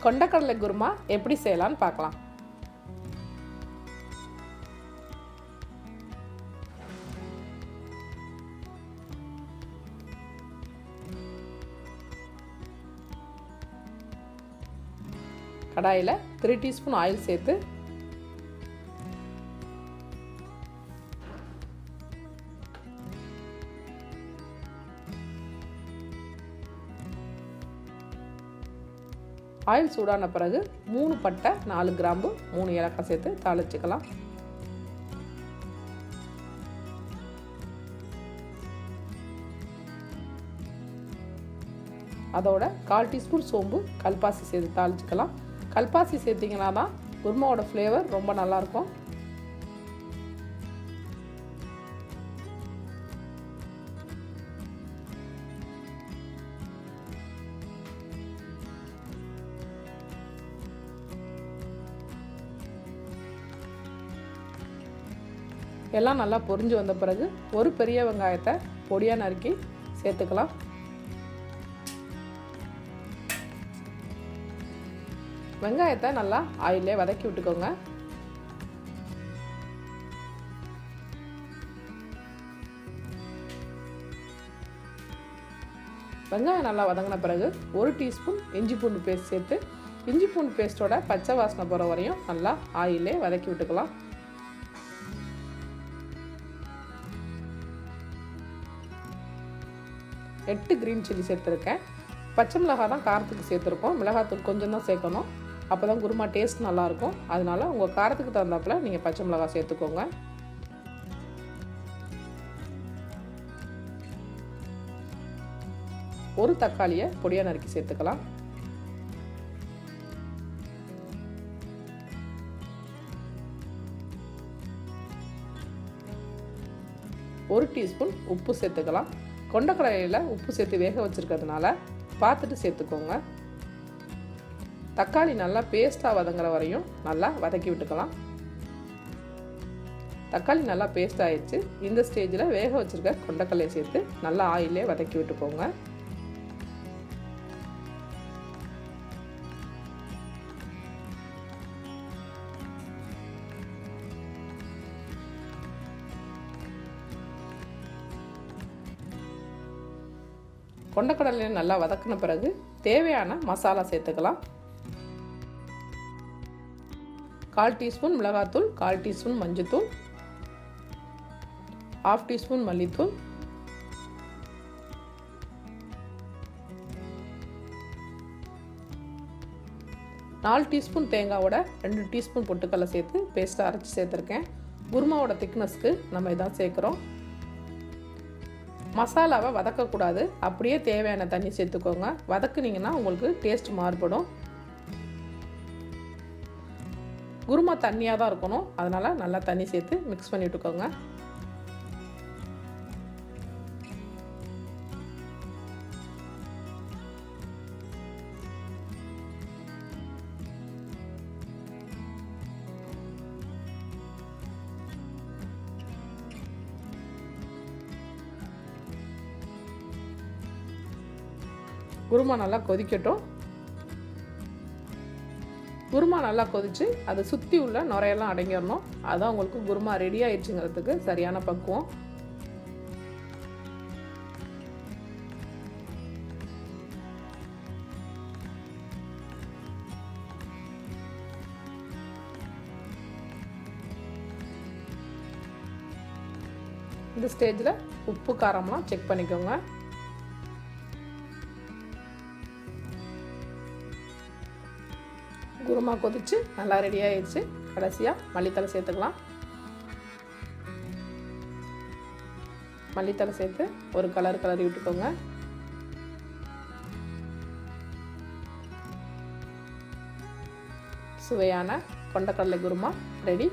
கொண்டக்கடலை குருமா எப்படி செய்யலாம்னு பார்க்கலாம். கடாயில் 3 டீஸ்பூன் ஆயில் சேர்த்து ஆயில் சூடான பிறகு 3 பட்டை 4 கிராம்பு 3 ஏலக்காய் சேர்த்து தாளிச்சுக்கலாம். அதோட 1/4 டீஸ்பூன் சோம்பு கல்பாசி சேர்த்து தாளிச்சுக்கலாம். கல்பாசி சேர்த்திங்கன்னா தான் குருமாவோட ஃப்ளேவர் ரொம்ப நல்லாயிருக்கும். எல்லாம் நல்லா பொரிஞ்சு வந்த பிறகு ஒரு பெரிய வெங்காயத்தை பொடியாக நறுக்கி சேர்த்துக்கலாம். வெங்காயத்தை நல்லா ஆயிலே வதக்கி விட்டுக்கோங்க. வெங்காயம் நல்லா வதங்கின பிறகு 1 டீஸ்பூன் இஞ்சி பூண்டு பேஸ்ட் சேர்த்து இஞ்சி பூண்டு பேஸ்ட்டோட பச்சை வாசனை போகிற வரையும் நல்லா ஆயிலே வதக்கி விட்டுக்கலாம். 8 கிரீன் சில்லி சேர்த்துருக்கேன். பச்சை மிளகாய் தான் காரத்துக்கு சேர்த்துருக்கோம். மிளகாத்தூள் கொஞ்சம் தான் சேர்க்கணும். அப்போ தான் குருமா டேஸ்ட் நல்லாயிருக்கும். அதனால் உங்கள் காரத்துக்கு தகுந்தாப்புல நீங்கள் பச்சை மிளகாய் சேர்த்துக்கோங்க. ஒரு தக்காளியை பொடியாக நறுக்கி சேர்த்துக்கலாம். ஒரு டீஸ்பூன் உப்பு சேர்த்துக்கலாம். கொண்டக்கடலையில் உப்பு சேர்த்து வேக வச்சுருக்கிறதுனால பார்த்துட்டு சேர்த்துக்கோங்க. தக்காளி நல்லா பேஸ்ட்டாக வதங்குற வரையும் நல்லா வதக்கி விட்டுக்கலாம். தக்காளி நல்லா பேஸ்ட் ஆயிடுச்சு. இந்த ஸ்டேஜில் வேக வச்சுருக்க கொண்டக்கடலையை சேர்த்து நல்லா ஆயிலே வதக்கி விட்டுக்கோங்க. கொண்டக்கடலையை நல்லா வதக்கின பிறகு தேவையான மசாலா சேர்த்துக்கலாம். 1/4 டீஸ்பூன் மிளகாத்தூள், 1/4 டீஸ்பூன் மஞ்சத்தூள், 1/2 டீஸ்பூன் மல்லித்தூள், 4 டீஸ்பூன் தேங்காவோட 2 டீஸ்பூன் பொட்டுக்கடலை சேர்த்து பேஸ்ட்டாக அரைச்சி சேர்த்துருக்கேன். குருமாவோட திக்னஸ்க்கு நம்ம இதான் சேர்க்குறோம். மசாலாவை வதக்கக்கூடாது. அப்படியே தேவையான தண்ணி சேர்த்துக்கோங்க. வதக்குனீங்கன்னா உங்களுக்கு டேஸ்ட் மாறுபடும். குருமா தண்ணியாக தான் இருக்கணும். அதனால் நல்லா தண்ணி சேர்த்து மிக்ஸ் பண்ணி விட்டுக்கோங்க. குருமா நல்லா கொதிக்கட்டும். குருமா நல்லா கொதிச்சு அதை சுற்றி உள்ள நுரையெல்லாம் அடங்கிடணும். அதுதான் உங்களுக்கு குருமா ரெடி ஆயிடுச்சுங்கிறதுக்கு சரியான பக்குவம். இந்த ஸ்டேஜில் உப்பு காரம்லாம் செக் பண்ணிக்கோங்க. குருமா கொதிச்சு நல்லா ரெடி ஆயிடுச்சு. கடைசியாக மல்லித்தலை சேர்த்துக்கலாம். மல்லித்தலை சேர்த்து ஒரு கலரி விட்டுக்கோங்க. சுவையான கொண்டக்கடலை குருமா ரெடி.